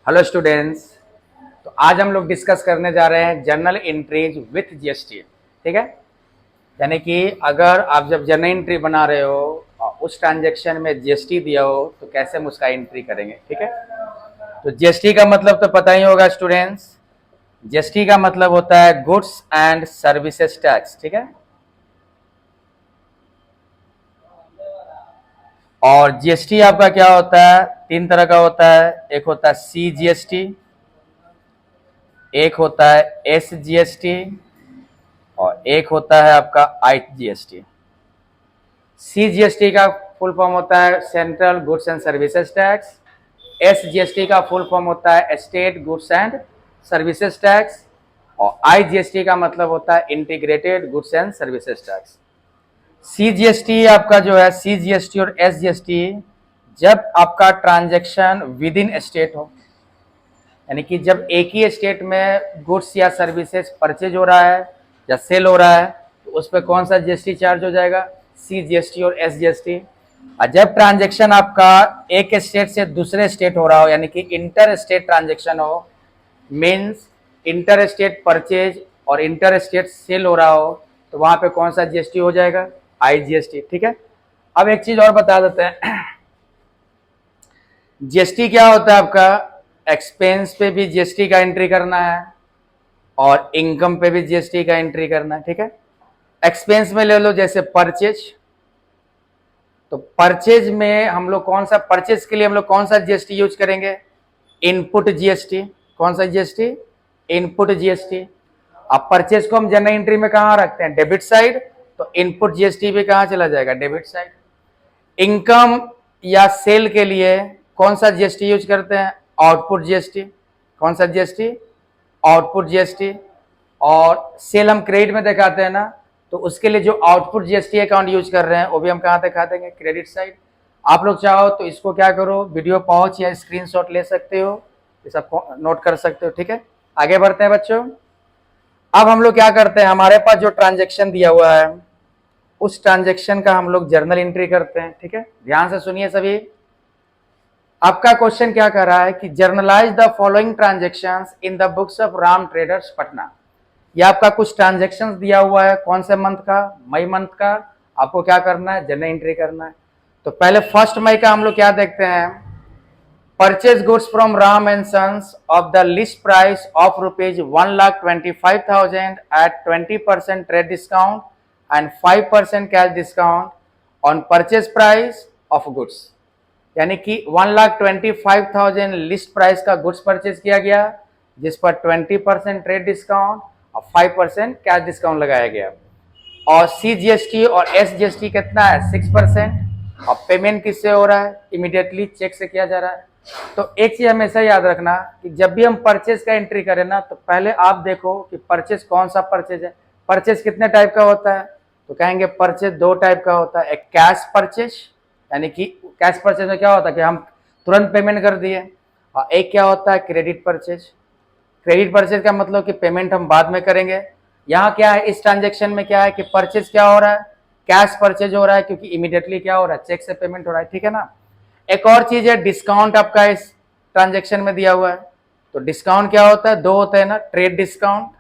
Hello students. तो आज हम लोग डिस्कस करने जा रहे हैं जर्नल एंट्रीज विथ जीएसटी। ठीक है, यानी कि अगर आप जब जर्नल एंट्री बना रहे हो और उस ट्रांजैक्शन में जीएसटी दिया हो तो कैसे हम उसका एंट्री करेंगे। ठीक है, तो जीएसटी का मतलब तो पता ही होगा स्टूडेंट्स। जीएसटी का मतलब होता है गुड्स एंड सर्विसेज टैक्स। ठीक है, और जीएसटी आपका क्या होता है, तीन तरह का होता है। एक होता है सी जीएसटी, एक होता है एस जीएसटी और एक होता है आपका आई जीएसटी। सी जीएसटी का फुल फॉर्म होता है central goods and services tax. S GST का फुल फॉर्म होता है state goods and services tax. और आई जीएसटी का मतलब होता है integrated goods and services tax. C GST आपका जो है, सी जीएसटी और एस जीएसटी जब आपका ट्रांजैक्शन विद इन स्टेट हो, यानी कि जब एक ही स्टेट में गुड्स या सर्विसेज परचेज हो रहा है या सेल हो रहा है तो उस पर कौन सा जीएसटी चार्ज हो जाएगा, सी जीएसटी और एस जीएसटी। और जब ट्रांजैक्शन आपका एक स्टेट से दूसरे स्टेट हो रहा हो, यानी कि इंटर स्टेट ट्रांजैक्शन हो, मीन्स इंटर स्टेट परचेज और इंटर स्टेट सेल हो रहा हो, तो वहां पे कौन सा जीएसटी हो जाएगा, आई जीएसटी। ठीक है, अब एक चीज और बता देते हैं। जीएसटी क्या होता है आपका, एक्सपेंस पे भी जीएसटी का एंट्री करना है और इनकम पे भी जीएसटी का एंट्री करना है। ठीक है, एक्सपेंस में ले लो जैसे परचेज, तो परचेज में हम लोग कौन सा, परचेज के लिए हम लोग कौन सा जीएसटी यूज करेंगे, इनपुट जीएसटी। कौन सा जीएसटी, इनपुट जीएसटी। अब परचेज को हम जनरल एंट्री में कहां रखते हैं, डेबिट साइड, तो इनपुट जीएसटी भी कहां चला जाएगा, डेबिट साइड। इनकम या सेल के लिए कौन सा जीएसटी यूज करते हैं, आउटपुट जीएसटी। कौन सा जीएसटी, आउटपुट जीएसटी। और सेल हम क्रेडिट में दिखाते हैं ना, तो उसके लिए जो आउटपुट जीएसटी अकाउंट यूज कर रहे हैं वो भी हम कहां दिखा देंगे, क्रेडिट साइड। आप लोग चाहो तो इसको क्या करो, वीडियो पॉज या स्क्रीनशॉट ले सकते हो, ये सब नोट कर सकते हो। ठीक है, आगे बढ़ते हैं बच्चों। अब हम लोग क्या करते हैं, हमारे पास जो ट्रांजेक्शन दिया हुआ है उस ट्रांजेक्शन का हम लोग जर्नल एंट्री करते हैं। ठीक है, ध्यान से सुनिए सभी। आपका क्वेश्चन क्या कर रहा है कि generalized the following transactions in the books of Ram traders Patna. ये आपका कुछ ट्रांजेक्शंस दिया हुआ है, कौन से मंथ का, मई मंथ का। आपको क्या करना है, जर्नल एंट्री करना है। तो पहले 1 मई का हम लोग क्या देखते हैं, purchase goods from Ram and sons of the list price of rupees 1,25,000 at 20% trade discount and 5% cash discount on purchase price of goods. यानी कि 1,25,000 लिस्ट प्राइस का गुड्स परचेज किया गया जिस पर 20% ट्रेड डिस्काउंट और 5% कैश डिस्काउंट लगाया गया। और सी जीएसटी और एस जीएसटी कितना है, 6%। और पेमेंट किससे हो रहा है, इमीडिएटली चेक से किया जा रहा है। तो एक चीज हमेशा याद रखना कि जब भी हम परचेज का एंट्री करें ना, तो पहले आप देखो कि परचेज कौन सा परचेज है। परचेज कितने टाइप का होता है, तो कहेंगे परचेज 2 टाइप का होता है। एक कैश परचेज, यानी कि कैश परचेज में क्या होता है कि हम तुरंत पेमेंट कर दिए, और एक क्या होता है, क्रेडिट परचेज। क्रेडिट परचेज का मतलब कि पेमेंट हम बाद में करेंगे। यहाँ क्या है, इस ट्रांजेक्शन में क्या है कि परचेज क्या हो रहा है, कैश परचेज हो रहा है, क्योंकि इमीडिएटली क्या हो रहा है, चेक से पेमेंट हो रहा है। ठीक है ना। एक और चीज है, डिस्काउंट आपका इस ट्रांजेक्शन में दिया हुआ है। तो डिस्काउंट क्या होता है, 2 होते हैं ना, ट्रेड डिस्काउंट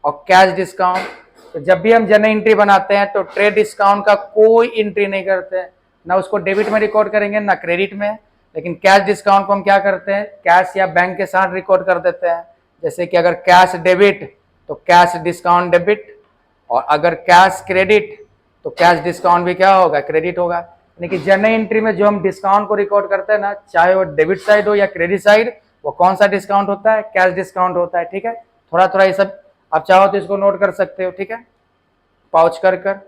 और कैश डिस्काउंट। तो जब भी हम जनरल एंट्री बनाते हैं तो ट्रेड डिस्काउंट का कोई एंट्री नहीं करते हैं, ना उसको डेबिट में रिकॉर्ड करेंगे ना क्रेडिट में। लेकिन कैश डिस्काउंट को हम क्या करते हैं, कैश या बैंक के साथ रिकॉर्ड कर देते हैं। जैसे कि अगर कैश डेबिट तो कैश डिस्काउंट डेबिट, और अगर कैश क्रेडिट तो कैश डिस्काउंट भी क्या होगा, क्रेडिट होगा। यानी कि जनरल एंट्री में जो हम डिस्काउंट को रिकॉर्ड करते हैं ना, चाहे वो डेबिट साइड हो या क्रेडिट साइड, वो कौन सा डिस्काउंट होता है, कैश डिस्काउंट होता है। ठीक है, थोड़ा थोड़ा ये सब आप चाहो तो इसको नोट कर सकते हो। ठीक है, पाउच कर।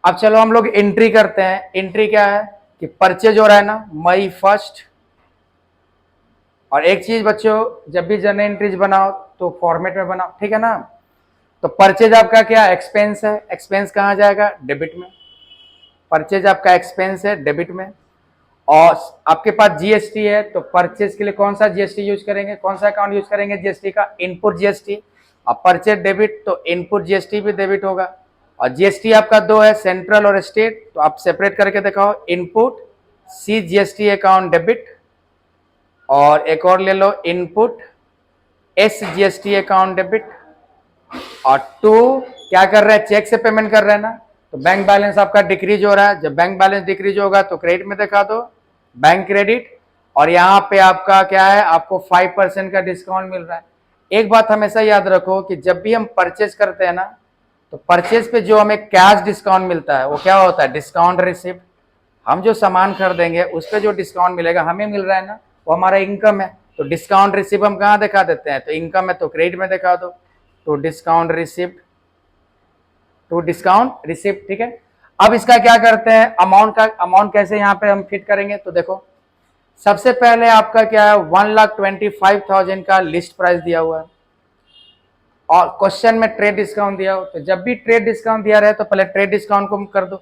अब चलो हम लोग एंट्री करते हैं। एंट्री क्या है कि परचेज हो रहा है ना, मई 1। और एक चीज बच्चों, जब भी जनरल एंट्रीज बनाओ तो फॉर्मेट में बनाओ। ठीक है ना। तो परचेज आपका क्या एक्सपेंस है, एक्सपेंस कहाँ जाएगा, डेबिट में। परचेज आपका एक्सपेंस है, डेबिट में। और आपके पास जीएसटी है तो परचेज के लिए कौन सा जीएसटी यूज करेंगे, कौन सा अकाउंट यूज करेंगे जीएसटी का, इनपुट जीएसटी। अब परचेज डेबिट तो इनपुट जीएसटी भी डेबिट होगा। और जीएसटी आपका 2 है, सेंट्रल और स्टेट, तो आप सेपरेट करके दिखाओ, input C GST account debit और एक और ले लो इनपुट SGST अकाउंट डेबिट। और टू क्या कर रहे हैं, चेक से पेमेंट कर रहे हैं ना, तो बैंक बैलेंस आपका डिक्रीज हो रहा है। जब बैंक बैलेंस डिक्रीज होगा तो क्रेडिट में दिखा दो, बैंक क्रेडिट। और यहाँ पे आपका क्या है, आपको 5% का डिस्काउंट मिल रहा है। एक बात हमेशा याद रखो कि जब भी हम परचेज करते हैं ना, तो परचेज पे जो हमें कैश डिस्काउंट मिलता है वो क्या होता है, डिस्काउंट रिसिप्ट। हम जो सामान खरीदेंगे उस पर जो डिस्काउंट मिलेगा हमें मिल रहा है ना, वो हमारा इनकम है। तो डिस्काउंट रिसिप्ट हम कहाँ दिखा देते हैं, तो इनकम है तो क्रेडिट में दिखा दो, तो discount receipt, to discount receipt. ठीक है, अब इसका क्या करते हैं, अमाउंट कैसे यहाँ पे हम फिट करेंगे। तो देखो सबसे पहले आपका क्या है, 1,25,000 का लिस्ट प्राइस दिया हुआ है और क्वेश्चन में ट्रेड डिस्काउंट दिया हो। तो जब भी ट्रेड डिस्काउंट दिया रहे तो पहले ट्रेड डिस्काउंट को कर दो।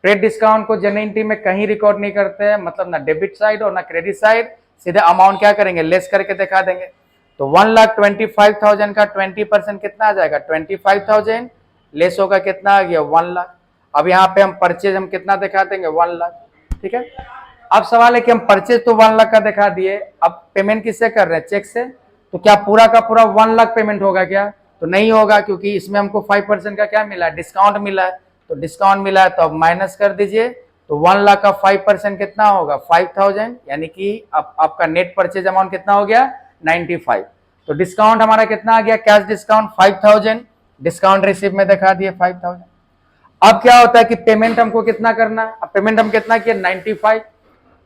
ट्रेड डिस्काउंट को जेन्युइनिटी में कहीं रिकॉर्ड नहीं करते हैं, मतलब ना डेबिट साइड और ना क्रेडिट साइड, सीधे अमाउंट क्या करेंगे, लेस करके दिखा देंगे। तो 1,25,000 का 20% कितना आ जाएगा, 25,000 लेस होगा कितना आ गया, 1 लाख। अब यहाँ पे हम परचेज हम कितना दिखा देंगे, 1 लाख। ठीक है, अब सवाल है कि हम परचेज तो 1 लाख का दिखा दिए, अब पेमेंट किससे कर रहे हैं, चेक से। तो क्या पूरा का पूरा 1 लाख पेमेंट होगा क्या, तो नहीं होगा, क्योंकि इसमें हमको 5% का क्या मिला है, डिस्काउंट मिला है। तो डिस्काउंट मिला है तो अब माइनस कर दीजिए। तो 1 लाख का 5% कितना होगा, 5,000, यानी कि आपका नेट परचेज अमाउंट कितना हो गया, 95। तो डिस्काउंट हमारा कितना आ गया, कैश डिस्काउंट 5,000, डिस्काउंट रिसिप्ट में दिखा दिए 5,000। अब क्या होता है कि पेमेंट हमको कितना करना है, अब पेमेंट हम कितना किया, 95।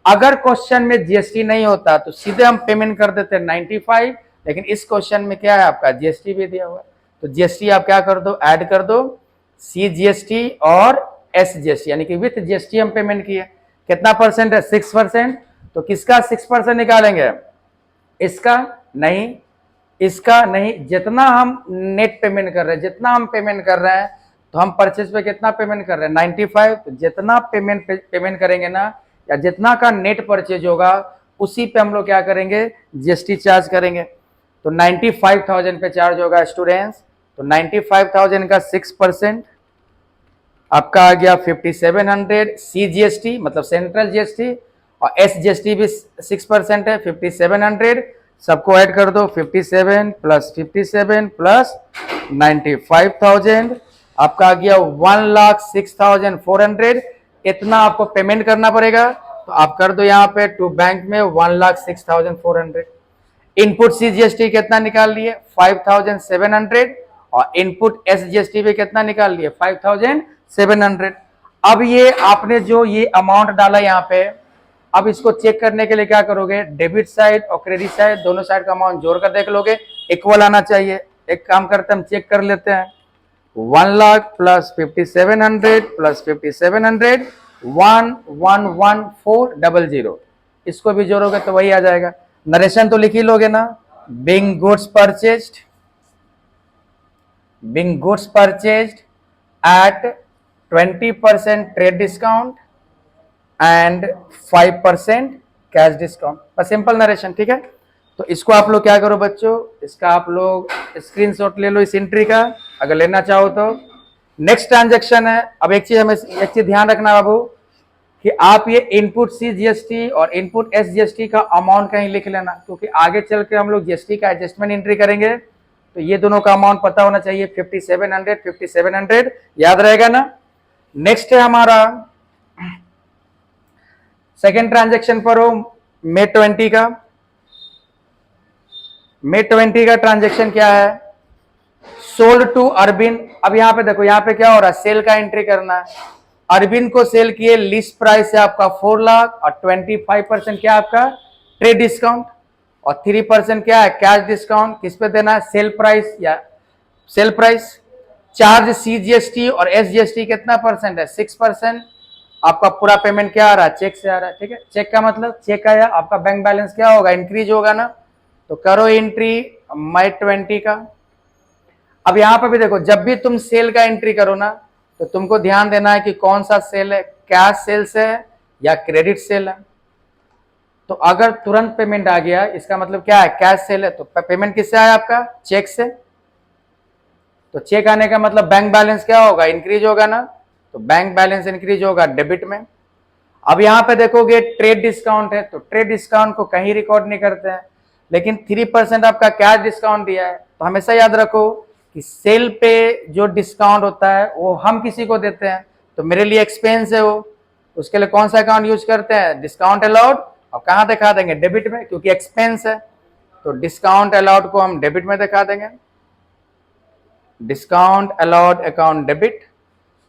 अगर क्वेश्चन में जीएसटी नहीं होता तो सीधे हम पेमेंट कर देते 95, लेकिन इस क्वेश्चन में क्या है, आपका जीएसटी भी दिया हुआ है। तो जीएसटी आप क्या कर दो, ऐड कर दो, CGST और SGST, यानी कि विथ जीएसटी हम पेमेंट किए। कितना परसेंट है, 6%। तो किसका 6% निकालेंगे, इसका नहीं, इसका नहीं, जितना हम नेट पेमेंट कर रहे हैं, जितना हम पेमेंट कर रहे हैं, तो हम परचेज पे कितना पेमेंट कर रहे हैं, 95। तो जितना पेमेंट करेंगे ना, या जितना का नेट परचेज होगा उसी पे हम लोग क्या करेंगे, जीएसटी चार्ज करेंगे। तो 95,000 पे चार्ज होगा स्टूडेंट्स। तो 95,000 का 6% आपका आ गया 5,700 CGST, मतलब सेंट्रल जीएसटी, और SGST भी 6% है, 5,700। सबको ऐड कर दो, 57 प्लस 57 प्लस 95,000, आपका आ गया 1,06,400। इतना आपको पेमेंट करना पड़ेगा। तो आप कर दो यहाँ पे टू बैंक में 1,06,400। इनपुट CGST कितना निकाल लिए, 5,700, और इनपुट SGST भी कितना निकाल लिए, 5,700। अब ये आपने जो ये अमाउंट डाला यहाँ पे, अब इसको चेक करने के लिए क्या करोगे, डेबिट साइड और क्रेडिट साइड दोनों साइड का अमाउंट जोड़कर देख लोगे, इक्वल आना चाहिए। एक काम करते हैं, हम चेक कर लेते हैं, 1 लाख प्लस 5,700 प्लस 5,700, 1,11,400, इसको भी जोड़ोगे तो वही आ जाएगा। नरेशन तो लिख ही लोगे ना, being goods purchased, being goods purchased at 20% trade discount and 5% cash discount, बस सिंपल नरेशन। ठीक है, तो इसको आप लोग क्या करो बच्चों, इसका आप लोग स्क्रीनशॉट ले लो इस एंट्री का, अगर लेना चाहो तो। नेक्स्ट ट्रांजैक्शन है। अब एक चीज ध्यान रखना बाबू, कि आप ये इनपुट CGST और इनपुट SGST का अमाउंट कहीं लिख लेना, क्योंकि आगे चल के हम लोग GST का एडजस्टमेंट एंट्री करेंगे, तो ये दोनों का अमाउंट पता होना चाहिए। 5,700 5,700 याद रहेगा ना। नेक्स्ट है हमारा सेकेंड ट्रांजेक्शन पर हो, May 20 का। May 20 का ट्रांजेक्शन क्या है, सोल्ड टू अरबिंद। अब यहाँ पे देखो, यहाँ पे क्या हो रहा है, सेल का एंट्री करना है। अरबिंद को सेल किए, लिस्ट प्राइस है आपका 4 लाख, और 25% क्या आपका ट्रेड डिस्काउंट, और 3% क्या है कैश डिस्काउंट। किस पे देना है, सेल प्राइस या सेल प्राइस। चार्ज CGST और SGST कितना परसेंट है, 6%। आपका पूरा पेमेंट क्या आ रहा है, चेक से आ रहा है। ठीक है, चेक का मतलब चेक आया, आपका बैंक बैलेंस क्या होगा, इंक्रीज होगा ना। तो करो एंट्री May 20 का। अब यहां पर भी देखो, जब भी तुम सेल का एंट्री करो ना, तो तुमको ध्यान देना है कि कौन सा सेल है, कैश सेल्स है या क्रेडिट सेल है। तो अगर तुरंत पेमेंट आ गया, इसका मतलब क्या है, कैश सेल है। तो पेमेंट किससे आया आपका, चेक से। तो चेक आने का मतलब बैंक बैलेंस क्या होगा, इंक्रीज होगा ना। तो बैंक बैलेंस इंक्रीज होगा डेबिट में। अब यहाँ पे देखोगे ट्रेड डिस्काउंट है, तो ट्रेड डिस्काउंट को कहीं रिकॉर्ड नहीं करते हैं, लेकिन 3% आपका कैश डिस्काउंट दिया है। तो हमेशा याद रखो कि सेल पे जो डिस्काउंट होता है वो हम किसी को देते हैं, तो मेरे लिए एक्सपेंस है वो, उसके लिए कौन सा अकाउंट यूज करते हैं, डिस्काउंट अलाउड। और कहाँ दिखा देंगे, डेबिट में, क्योंकि एक्सपेंस है, तो डिस्काउंट अलाउड को हम डेबिट में दिखा देंगे, डिस्काउंट अलाउड अकाउंट डेबिट।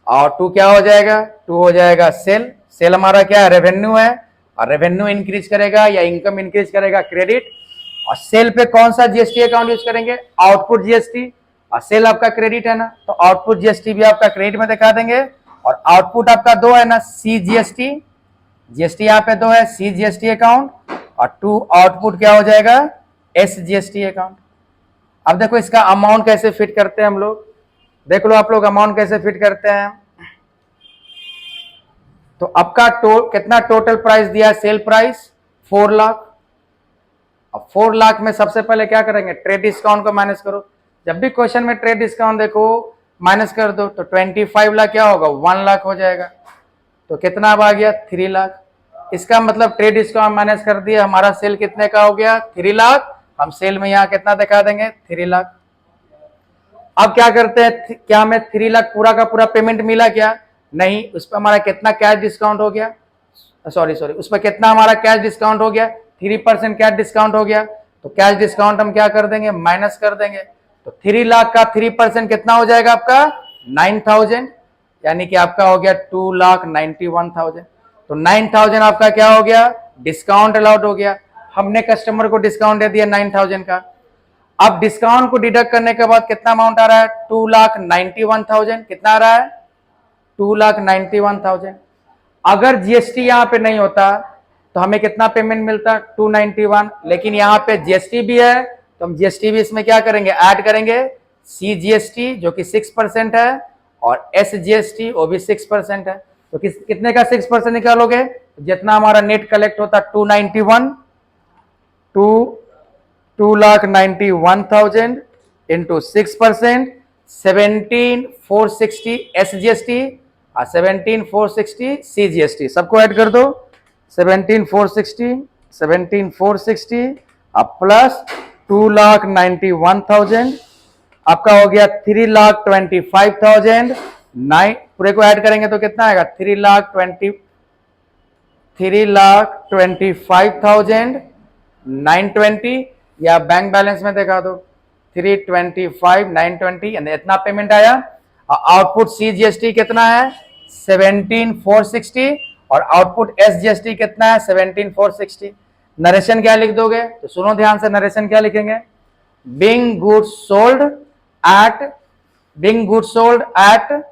और टू क्या हो जाएगा, टू हो जाएगा सेल। सेल हमारा क्या है, रेवेन्यू है, और रेवेन्यू इंक्रीज करेगा या इनकम इंक्रीज करेगा, क्रेडिट। और सेल पे कौन सा जीएसटी अकाउंट यूज करेंगे, आउटपुट जीएसटी। और सेल आपका क्रेडिट है ना, तो आउटपुट जीएसटी भी आपका क्रेडिट में दिखा देंगे। और आउटपुट आपका दो है ना, सी जीएसटी, जीएसटी यहाँ पे दो है, सी जीएसटी अकाउंट, और टू आउटपुट क्या हो जाएगा, एस जीएसटी अकाउंट। अब देखो इसका अमाउंट कैसे फिट करते हैं हम लोग, देख लो आप लोग अमाउंट कैसे फिट करते हैं। तो आपका कितना टोटल प्राइस दिया है, सेल प्राइस 4 लाख। अब 4 लाख में सबसे पहले क्या करेंगे, ट्रेड डिस्काउंट को माइनस करो। जब भी क्वेश्चन में ट्रेड डिस्काउंट देखो माइनस कर दो, तो 25 लाख क्या होगा, 1 लाख हो जाएगा। तो कितना अब आ गया, 3 लाख। इसका मतलब ट्रेड डिस्काउंट माइनस कर दिया, हमारा सेल कितने का हो गया, 3 लाख। हम सेल में यहाँ कितना दिखा देंगे, 3 लाख। अब क्या करते हैं, क्या हमें 3 लाख पूरा का पूरा पेमेंट मिला क्या, नहीं, उस पर हमारा कितना कैश डिस्काउंट हो गया, सॉरी उस पर कितना हमारा कैश डिस्काउंट हो गया, 3% कैश डिस्काउंट हो गया। तो कैश डिस्काउंट हम क्या कर देंगे, माइनस कर देंगे। तो 3 लाख का 3% कितना हो जाएगा आपका, 9,000, यानी कि आपका हो गया 2,91,000। तो 9,000 आपका क्या हो गया, डिस्काउंट अलाउड हो गया। हमने कस्टमर को डिस्काउंट दे दिया 9,000 का। अब डिस्काउंट को डिडक्ट करने के बाद कितना अमाउंट आ रहा है, 2,91,000। कितना आ रहा है, 2,91,000। अगर जीएसटी यहाँ पे नहीं होता तो हमें कितना पेमेंट मिलता, 291। लेकिन यहाँ पे जीएसटी भी है, तो हम जीएसटी भी इसमें क्या करेंगे, ऐड करेंगे। सी जीएसटी जो कि 6% है, और एस जीएसटी वो भी 6% है। तो कितने का 6% निकालोगे, जितना हमारा नेट कलेक्ट होता 291, 2,91,000 इंटू 6%, 17,460 एस जीएसटी और 17,460 सी जीएसटी, सबको ऐड कर दो। 17,460 अब प्लस 2,91,000, आपका हो गया 3,25,000। पूरे को ऐड करेंगे तो कितना आएगा, 3,25,920, या बैंक बैलेंस में दिखा दो 325,920, यानी इतना पेमेंट आया। आउटपुट सी जीएसटी कितना है, 17,460, और आउटपुट एस जीएसटी कितना है, 17,460। नरेशन क्या लिख दोगे, तो सुनो ध्यान से, नरेशन क्या लिखेंगे, Bing goods sold eight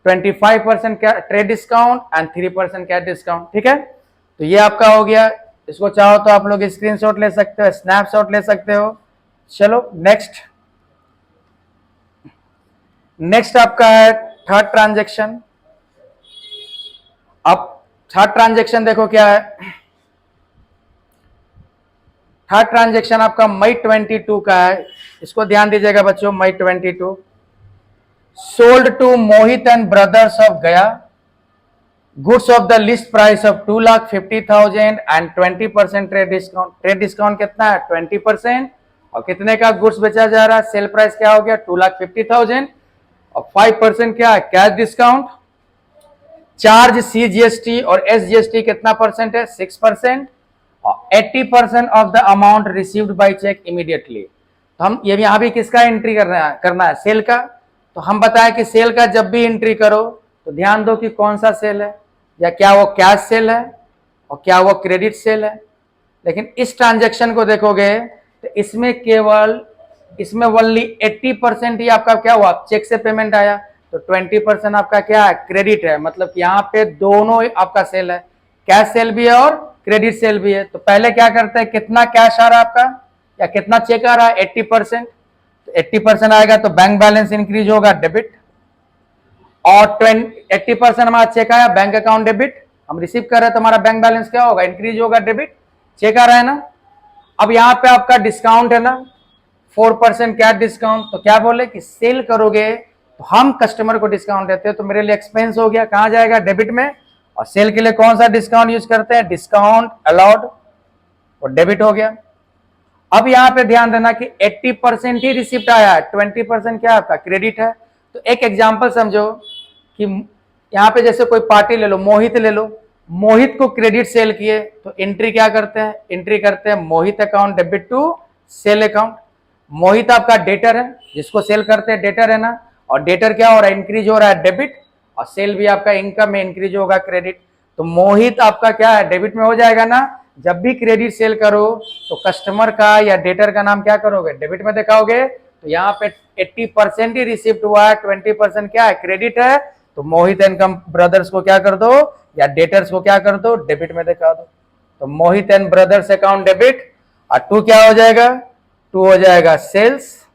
25% trade discount and 3% cash discount. ठीक है, तो ये आपका हो गया। इसको चाहो तो आप लोग स्क्रीनशॉट ले सकते हो, स्नैपशॉट ले सकते हो। चलो नेक्स्ट आपका है थर्ड ट्रांजैक्शन। अब थर्ड ट्रांजैक्शन देखो क्या है, थर्ड ट्रांजैक्शन आपका मई 22 का है। इसको ध्यान दीजिएगा बच्चों, May 22, sold to Mohit and brothers of Gaya, goods of the list price of 2,50,000 and 20% trade discount. Trade discount कितना है, 20%। और कितने का गुड्स बेचा जा रहा है, सेल प्राइस क्या हो गया, 2,50,000, और 5% क्या है, cash discount. Charge C GST और एस जीएसटी कितना परसेंट है, 6%। और 80% of the amount received by cheque immediately. तो हम ये यहां भी किसका एंट्री करना है, सेल का। तो हम बताएं कि सेल का जब भी एंट्री करो तो ध्यान दो कि कौन सा सेल है, या क्या वो कैश सेल है और क्या वो क्रेडिट सेल है। लेकिन इस ट्रांजैक्शन को देखोगे तो इसमें ओनली 80% ही आपका क्या हुआ, चेक से पेमेंट आया। तो 20% आपका क्या है, क्रेडिट है। मतलब यहाँ पे दोनों आपका सेल है, कैश सेल भी है और क्रेडिट सेल भी है। तो पहले क्या करते हैं, कितना कैश आ रहा है आपका या कितना चेक आ रहा है, 80%। तो 80% आएगा तो बैंक बैलेंस इंक्रीज होगा, डेबिट। और 80% हमारा चेक आया, बैंक अकाउंट डेबिट। हम रिसीव कर रहे हैं तो हमारा बैंक बैलेंस क्या होगा, इंक्रीज होगा, डेबिट। चेक आ रहा है ना। अब यहाँ पे आपका डिस्काउंट है ना, 4% कैश डिस्काउंट। तो क्या बोले कि सेल करोगे तो हम कस्टमर को डिस्काउंट देते हैं, तो मेरे लिए एक्सपेंस हो गया, कहां जाएगा, डेबिट में। और सेल के लिए कौन सा डिस्काउंट यूज करते हैं, डिस्काउंट अलाउड, और डेबिट हो गया। अब यहां पे ध्यान देना कि 80% ही रिसिप्ट आया है, 20% क्या आपका क्रेडिट है। तो एक एग्जांपल समझो कि यहां पे जैसे कोई पार्टी ले लो, मोहित ले लो, मोहित को क्रेडिट सेल किए तो एंट्री क्या करते हैं, एंट्री करते हैं Mohit account debit to sale account. Mohit आपका डेटर है, जिसको सेल करते हैं डेटर है ना, और डेटर क्या हो रहा है, इंक्रीज हो रहा है डेबिट, और सेल भी आपका इनकम में इंक्रीज होगा क्रेडिट। तो मोहित आपका क्या है, डेबिट में हो जाएगा ना। जब भी क्रेडिट सेल करो तो कस्टमर का या डेटर का नाम क्या करोगे, डेबिट में दिखाओगे। तो यहाँ पे 80% ही रिसिप्ट हुआ है, 20% क्या है, क्रेडिट है। तो मोहित एंड ब्रदर्स को क्या कर दो, या डेटर्स को क्या कर दो, डेबिट में दिखा दो। तो मोहित एंड ब्रदर्स अकाउंट डेबिट, और 2 क्या हो जाएगा, 2 हो जाएगा सेल्स।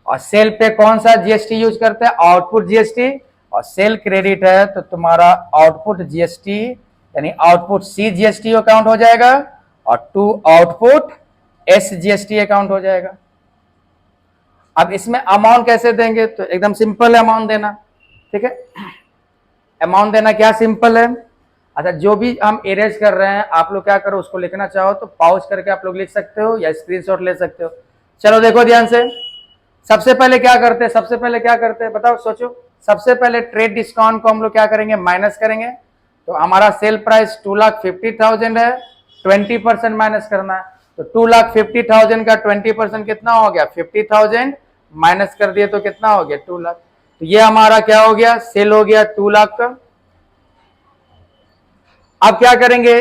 और सेल पे कौन सा जीएसटी यूज करते हैं, आउटपुट जीएसटी, और सेल क्रेडिट है तो तुम्हारा आउटपुट जीएसटी यानी आउटपुट सी जीएसटी अकाउंट हो जाएगा, और 2 आउटपुट एस जीएसटी अकाउंट हो जाएगा। अब इसमें अमाउंट कैसे देंगे, तो एकदम सिंपल है अमाउंट देना, ठीक है। अमाउंट देना क्या सिंपल है। अच्छा, जो भी हम इरेज कर रहे हैं आप लोग क्या करो, उसको लिखना चाहो तो पॉज करके आप लोग लिख सकते हो या स्क्रीनशॉट ले सकते हो। चलो देखो ध्यान से, सबसे पहले क्या करते हैं बताओ, सोचो। सबसे पहले ट्रेड डिस्काउंट को हम लोग क्या करेंगे, माइनस करेंगे। तो हमारा सेल प्राइस 2,50,000 है, 20% माइनस करना है। तो 2,50,000 का 20% कितना हो गया, 50,000, माइनस कर दिए तो कितना हो गया, 2 लाख। तो ये हमारा क्या हो गया, सेल हो गया 2 लाख का। अब क्या करेंगे,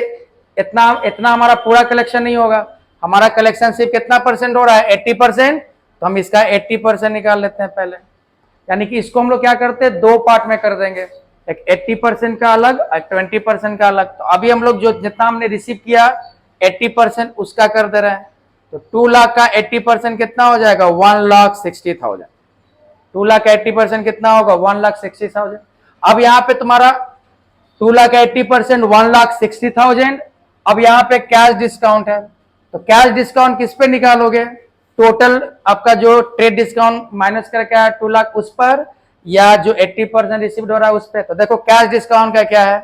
इतना हमारा पूरा कलेक्शन नहीं होगा, हमारा कलेक्शन सिर्फ कितना परसेंट हो रहा है, 80%। तो हम इसका 80% निकाल लेते हैं पहले, यानी कि इसको हम लोग क्या करते हैं, 2 पार्ट में कर देंगे, एक 80% का अलग और 20% का अलग। तो अभी हम लोग जो जितना हमने रिसीव किया 80% उसका कर दे रहे हैं। तो 2 लाख का 80% कितना हो जाएगा, 1,60,000। 2 लाख का 80% कितना होगा, 1,60,000। अब यहाँ पे तुम्हारा 2 लाख का 80% 1,60,000। अब यहाँ पे कैश डिस्काउंट है, तो कैश डिस्काउंट किस पे निकालोगे, टोटल आपका जो ट्रेड डिस्काउंट माइनस करके आया 2 लाख उस पर, या जो 80% रिसीव्ड हो रहा है उस पर। तो देखो कैश डिस्काउंट का क्या है,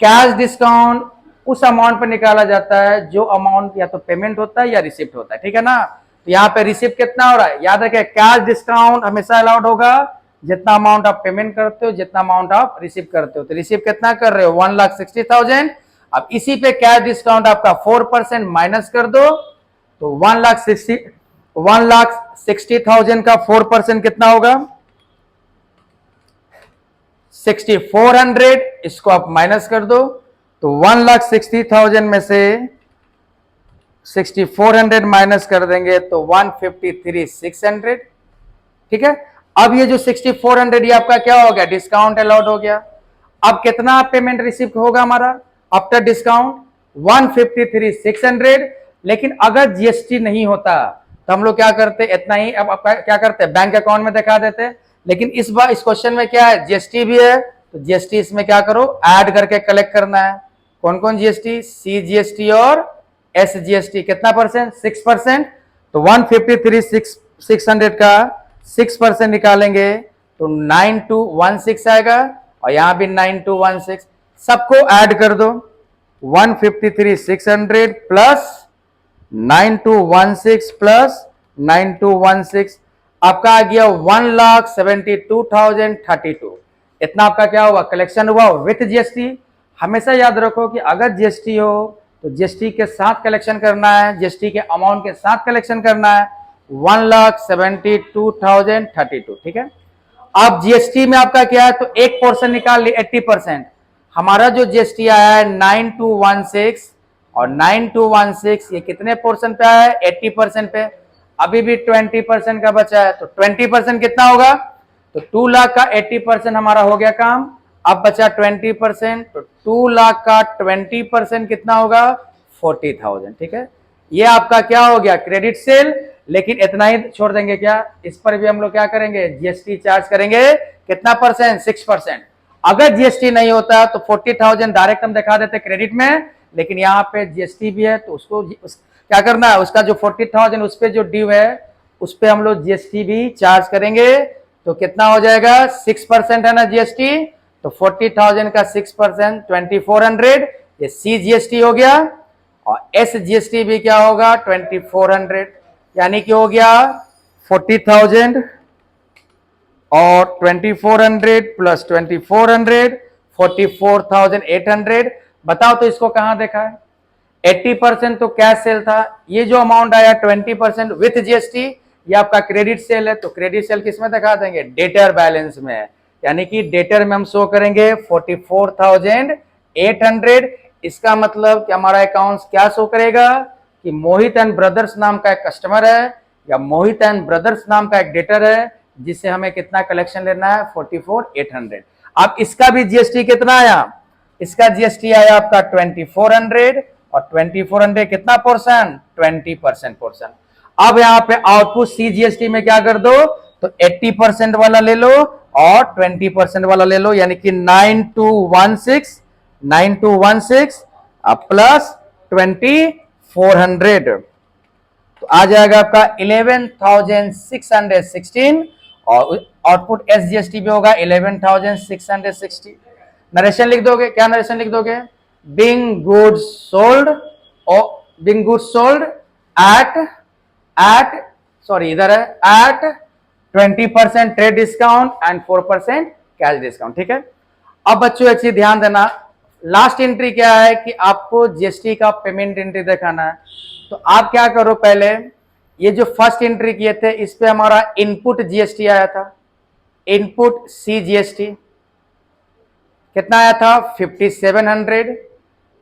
कैश डिस्काउंट उस अमाउंट पर निकाला जाता है जो अमाउंट या तो पेमेंट होता है या रिसिप्ट होता है, ठीक है ना। तो यहाँ पे रिसिप्ट कितना हो रहा है, याद रखें कैश डिस्काउंट हमेशा अलाउड होगा जितना अमाउंट आप पेमेंट करते हो, जितना अमाउंट आप रिसीव करते हो। तो रिसीव कितना कर रहे हो, 1,60,000। अब इसी पे कैश डिस्काउंट आपका 4% माइनस कर दो, तो 1,60,000 का 4% कितना होगा, 6,400। इसको आप माइनस कर दो, तो 1,60,000 में से 6,400 माइनस कर देंगे तो 153,600, ठीक है। अब ये जो 6,400 ये आपका क्या हो गया, डिस्काउंट अलाउड हो गया। अब कितना पेमेंट रिसीव होगा हमारा आफ्टर डिस्काउंट, 153,600। लेकिन अगर जीएसटी नहीं होता तो हम लोग क्या करते, इतना ही अब आपका क्या करते हैं, बैंक अकाउंट में दिखा देते। लेकिन इस बार इस क्वेश्चन में क्या है, जीएसटी भी है, तो जीएसटी इसमें क्या करो, ऐड करके कलेक्ट करना है। कौन कौन जीएसटी, सी जीएसटी और एस जीएसटी। कितना परसेंट, 6%। तो 153,600 का 6% निकालेंगे तो 9216 आएगा, और यहां भी 9216। सबको ऐड कर दो, 153,600 प्लस 9216 प्लस 9216 आपका आ गया 1,72,032। इतना आपका क्या हुआ, कलेक्शन हुआ विथ जीएसटी। हमेशा याद रखो कि अगर जीएसटी हो तो जीएसटी के साथ कलेक्शन करना है, जीएसटी के अमाउंट के साथ कलेक्शन करना है, 1,72,032, ठीक है। अब जीएसटी में आपका क्या है, तो एक पोर्शन निकाल ली 80%। हमारा जो जीएसटी आया है 9216, और 9216 ये कितने पोर्शन पे आया है, 80% पे। अभी भी 20% का बचा है, तो 20% कितना होगा, तो 2 लाख का 80% हमारा हो गया काम। अब बचा 20%, तो 2 लाख का 20% कितना होगा, 40,000, ठीक है। ये आपका क्या हो गया, क्रेडिट सेल। लेकिन इतना ही छोड़ देंगे क्या, इस पर भी हम लोग क्या करेंगे, जीएसटी चार्ज करेंगे। कितना परसेंट, 6%। अगर जीएसटी नहीं होता तो 40,000 डायरेक्ट हम दिखा देते क्रेडिट में, लेकिन यहाँ पे जीएसटी भी है तो उसको क्या करना है, उसका जो 40,000 उस पर जो ड्यू है उस पर हम लोग जीएसटी भी चार्ज करेंगे। तो कितना हो जाएगा, 6% है ना जीएसटी, तो 40,000 का 6% 2400, ये सी जीएसटी हो गया। और एस जीएसटी भी क्या होगा 2400, यानी कि हो गया 40,000 और 2400 प्लस 2400 44,800। बताओ तो इसको कहां देखा है? 80% तो कैश सेल था, ये जो अमाउंट आया 20% विथ जीएसटी ये आपका क्रेडिट सेल है। तो क्रेडिट सेल किस में दिखा देंगे? डेटर बैलेंस में, यानी कि डेटर में हम शो करेंगे 44,800। इसका मतलब कि हमारा अकाउंट क्या शो करेगा कि मोहित एंड ब्रदर्स नाम का एक कस्टमर है या मोहित एंड ब्रदर्स नाम का एक डेटर है जिससे हमें कितना कलेक्शन लेना है 44,800। अब इसका भी जीएसटी कितना आया? इसका जीएसटी आया आपका 2400 और 2400 कितना पोर्शन? 20% पोर्शन। अब यहां पे आउटपुट सी जीएसटी में क्या कर दो तो 80% वाला ले लो और 20% वाला ले लो, यानी कि 9216 प्लस 2400 तो आ जाएगा आपका 11,616 और आउटपुट एस जीएसटी भी होगा 11,660। नरेशन लिख दोगे, क्या नरेशन लिख दोगे? बिंग गुड्स सोल्ड और being goods sold at sorry इधर है at 20% trade discount and 4% cash discount. ठीक है। अब बच्चों एक चीज ध्यान देना, लास्ट एंट्री क्या है कि आपको जीएसटी का पेमेंट एंट्री दिखाना है। तो आप क्या करो, पहले ये जो फर्स्ट एंट्री किए थे इस पे हमारा इनपुट जीएसटी आया था, इनपुट सी जीएसटी कितना आया था 5700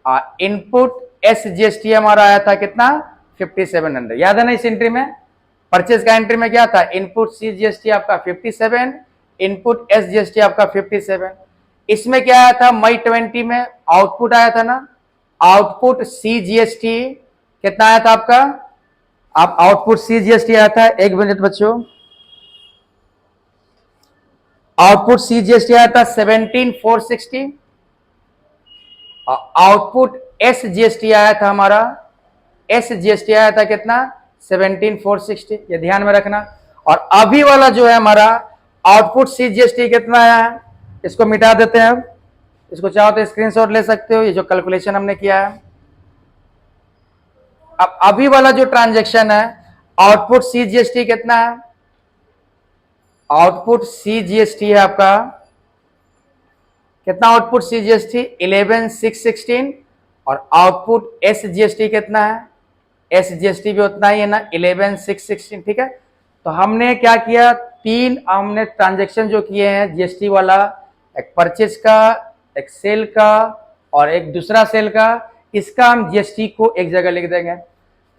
और इनपुट एस जीएसटी हमारा आया था कितना 5700। याद है ना? इस एंट्री में परचेज का एंट्री में क्या था? इनपुट सी जीएसटी आपका 57, इनपुट एस जीएसटी आपका 57। इसमें क्या आया था? मई 20 में आउटपुट आया था ना, आउटपुट सी जीएसटी कितना आया था आपका? आप आउटपुट सी जीएसटी आया था, एक मिनट बच्चों, आउटपुट सी जीएसटी आया था 17,460 और आउटपुट एस जीएसटी आया था हमारा, एस जीएसटी आया था कितना 17,460। ये ध्यान में रखना। और अभी वाला जो है हमारा आउटपुट सी जीएसटी कितना आया है, इसको मिटा देते हैं। अब इसको चाहो तो स्क्रीनशॉट ले सकते हो, ये जो कैलकुलेशन हमने किया है। अब अभी वाला जो ट्रांजैक्शन है आउटपुट सी जीएसटी कितना है? आउटपुट सी जीएसटी है आपका कितना? आउटपुट सी जीएसटी 11,616 और आउटपुट एस जीएसटी कितना है? एस जीएसटी भी उतना ही है ना 11,616। ठीक है। तो हमने क्या किया, तीन हमने ट्रांजैक्शन जो किए हैं जीएसटी वाला, एक परचेज का, एक सेल का और एक दूसरा सेल का, इसका हम जीएसटी को एक जगह लिख देंगे।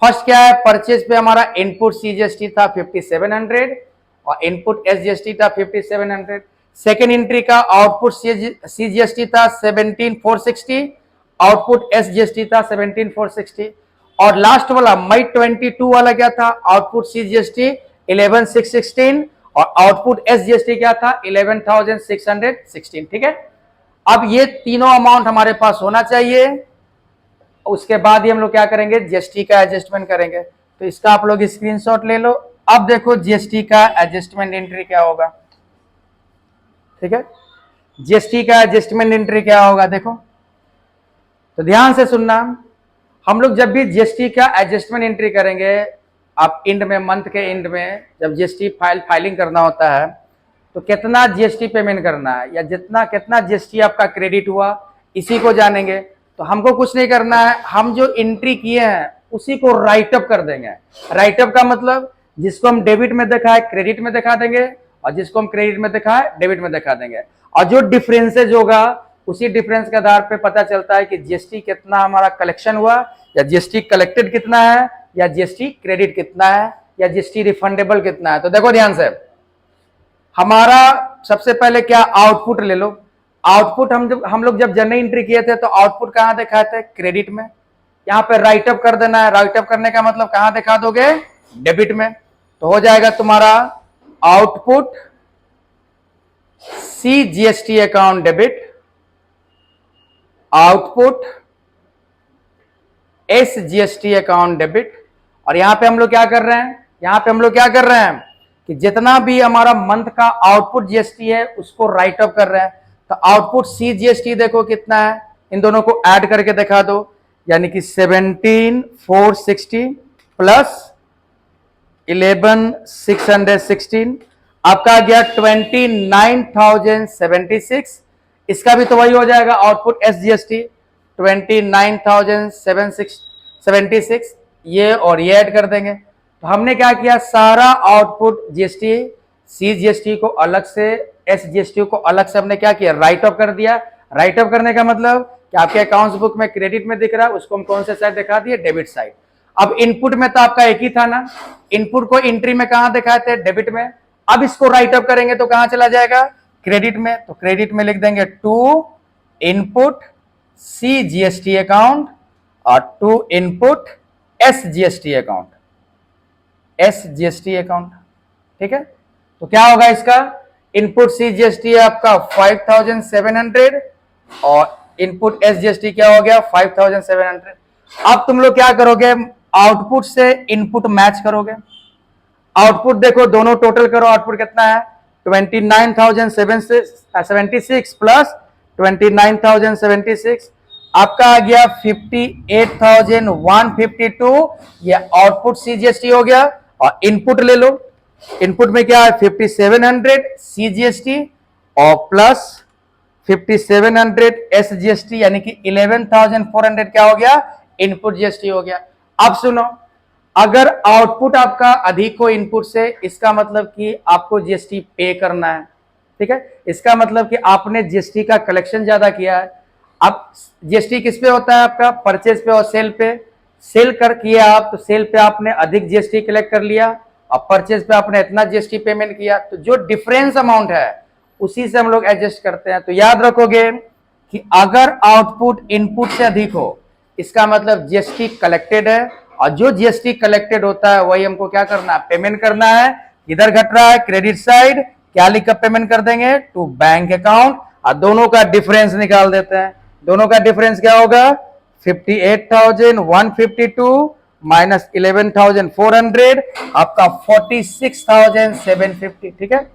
फर्स्ट क्या है? परचेज पे हमारा इनपुट सी जीएसटी था 5700 और इनपुट एस जीएसटी था 5700। सेकेंड एंट्री का आउटपुट सी जीएसटी था 17,460, आउटपुट एस जीएसटी था 17,460 और लास्ट वाला मई 22 वाला क्या था? आउटपुट सी जीएसटी 11,616 और आउटपुट एस जीएसटी क्या था 11,616। ठीक है। अब ये तीनों अमाउंट हमारे पास होना चाहिए, उसके बाद ही हम लोग क्या करेंगे जीएसटी का एडजस्टमेंट करेंगे। तो इसका आप लोग स्क्रीनशॉट ले लो। अब देखो जीएसटी का एडजस्टमेंट एंट्री क्या होगा। ठीक है, जीएसटी का एडजस्टमेंट एंट्री क्या होगा देखो, तो ध्यान से सुनना। हम लोग जब भी जीएसटी का एडजस्टमेंट एंट्री करेंगे, आप इंड में, मंथ के इंड में जब जीएसटी फाइलिंग करना होता है तो कितना जीएसटी पेमेंट करना है या कितना जीएसटी आपका क्रेडिट हुआ इसी को जानेंगे। तो हमको कुछ नहीं करना है, हम जो एंट्री किए हैं उसी को राइट अप कर देंगे। राइट अप का मतलब जिसको हम डेबिट में देखा है क्रेडिट में दिखा देंगे और जिसको हम क्रेडिट में देखा है डेबिट में दिखा देंगे। और जो डिफरेंसेज होगा उसी डिफरेंस के आधार पे पता चलता है कि जीएसटी कितना हमारा कलेक्शन हुआ या जीएसटी कलेक्टेड कितना है या जीएसटी क्रेडिट कितना है या जीएसटी रिफंडेबल कितना है। तो देखो ध्यान से, हमारा सबसे पहले क्या आउटपुट ले लो। आउटपुट हम लोग जब जनरल एंट्री किए थे तो आउटपुट कहां दिखाए थे? क्रेडिट में। यहां पे राइट अप कर देना है। राइट अप करने का मतलब कहां दिखा दोगे? डेबिट में। तो हो जाएगा तुम्हारा output C GST account debit, output S GST account debit. और यहां पे हम लोग क्या कर रहे हैं? यहां पे हम लोग क्या कर रहे हैं कि जितना भी हमारा मंथ का आउटपुट जीएसटी है उसको राइट अप कर रहे हैं। तो आउटपुट CGST देखो कितना है, इन दोनों को ऐड करके दिखा दो, यानी कि 17,460 प्लस 11,616 आपका आ गया 29,076। इसका भी तो वही हो जाएगा आउटपुट SGST 29,776, ये और ये ऐड कर देंगे। तो हमने क्या किया, सारा आउटपुट GST CGST को अलग से, SGST को अलग से हमने क्या किया, राइट ऑफ कर दिया। राइट ऑफ करने का मतलब कि आपके अकाउंट्स बुक में क्रेडिट में दिख रहा है, उसको हम कौन से साइड दिखा दिए, डेबिट साइड। अब इनपुट में तो आपका एक ही था ना, इनपुट को एंट्री में कहां दिखाए थे, डेबिट में। अब इसको राइट अप करेंगे तो कहां चला जाएगा, क्रेडिट में। तो क्रेडिट में लिख देंगे टू इनपुट CGST अकाउंट और to input SGST account, SGST account, ठीक है। तो क्या होगा इसका, इनपुट CGST आपका 5,700 और इनपुट SGST क्या हो गया 5,700। अब तुम लोग क्या करोगे, आउटपुट से इनपुट मैच करोगे। आउटपुट देखो, दोनों टोटल करो, आउटपुट कितना है 29,776 प्लस 29,076 आपका आ गया 58,152। ये आउटपुट CGST हो गया। और इनपुट ले लो, इनपुट में क्या है 5,700 CGST और प्लस 5,700 SGST, यानी कि 11,400 क्या हो गया, इनपुट GST हो गया। अब सुनो, अगर आउटपुट आपका अधिक हो इनपुट से, इसका मतलब कि आपको GST पे करना है, ठीक है। इसका मतलब कि आपने GST का कलेक्शन ज्यादा किया है। अब GST किस पे होता है आपका, परचेज पे और सेल पे। सेल कर किया आप तो सेल पे आपने अधिक GST कलेक्ट कर लिया और परचेज पे आपने इतना GST पेमेंट किया, तो जो डिफरेंस अमाउंट है उसी से हम लोग एडजस्ट करते हैं। तो याद रखोगे कि अगर आउटपुट इनपुट से अधिक हो, इसका मतलब GST कलेक्टेड है, और जो GST कलेक्टेड होता है वही हमको क्या करना है, पेमेंट करना है। इधर घट रहा है क्रेडिट साइड, क्या लिखकर पेमेंट कर देंगे, टू बैंक अकाउंट, और दोनों का डिफरेंस निकाल देते हैं। दोनों का डिफरेंस क्या होगा, 58,152 माइनस 11,400 आपका 46,750, ठीक है।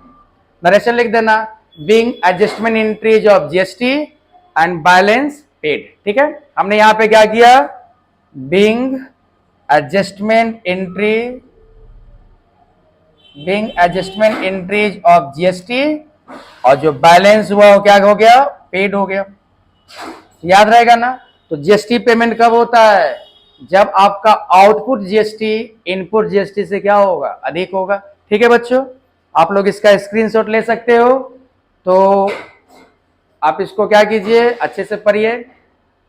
नरेशन लिख देना, being adjustment entries of GST and balance paid, ठीक है। हमने यहां पे क्या किया, being adjustment entries of GST और जो बैलेंस हुआ वो क्या हो गया, पेड हो गया। याद रहेगा ना। तो GST पेमेंट कब होता है, जब आपका आउटपुट GST इनपुट GST से क्या होगा, अधिक होगा, ठीक है बच्चों। आप लोग इसका स्क्रीनशॉट ले सकते हो। तो आप इसको क्या कीजिए, अच्छे से पढ़िए।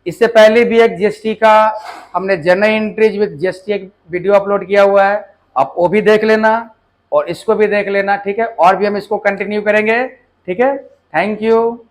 इससे पहले भी एक GST का हमने जनरल एंट्रीज विद GST एक वीडियो अपलोड किया हुआ है, आप वो भी देख लेना और इसको भी देख लेना, ठीक है। और भी हम इसको कंटिन्यू करेंगे, ठीक है। Thank you.